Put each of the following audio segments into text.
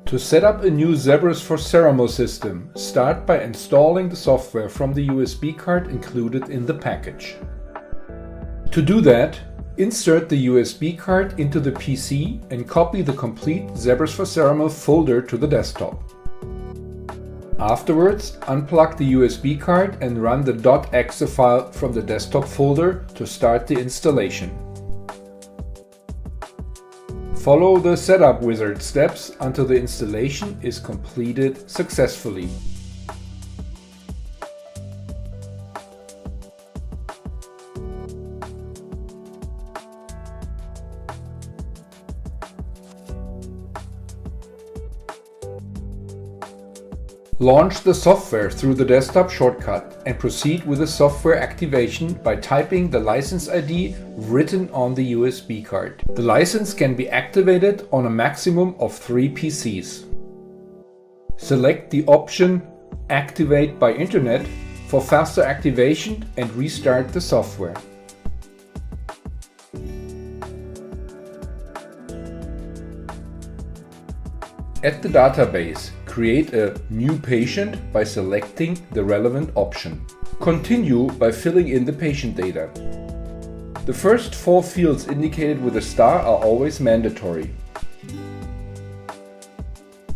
To set up a new Zebras for Ceramo system, start by installing the software from the USB card included in the package. To do that, insert the USB card into the PC and copy the complete Zebras for Ceramo folder to the desktop. Afterwards, unplug the USB card and run the .exe file from the desktop folder to start the installation. Follow the setup wizard steps until the installation is completed successfully. Launch the software through the desktop shortcut and proceed with the software activation by typing the license ID written on the USB card. The license can be activated on a maximum of 3 PCs. Select the option Activate by Internet for faster activation and restart the software. At the database, create a new patient by selecting the relevant option. Continue by filling in the patient data. The first 4 fields indicated with a star are always mandatory.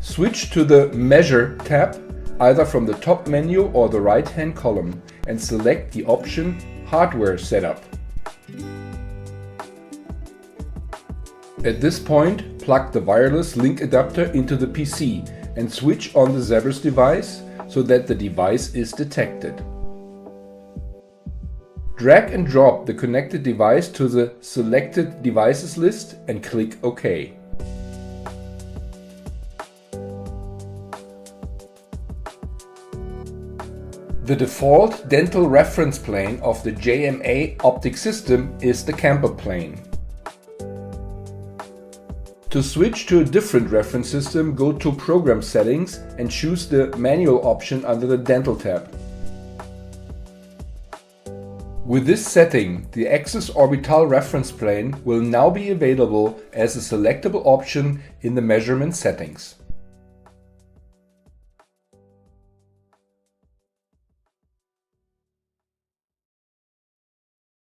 Switch to the Measure tab, either from the top menu or the right-hand column, and select the option Hardware Setup. At this point, plug the wireless link adapter into the PC and switch on the Zebras device so that the device is detected. Drag and drop the connected device to the Selected Devices list and click OK. The default dental reference plane of the JMA optic system is the camper plane. To switch to a different reference system, go to Program Settings and choose the Manual option under the Dental tab. With this setting, the Axis Orbital reference plane will now be available as a selectable option in the measurement settings.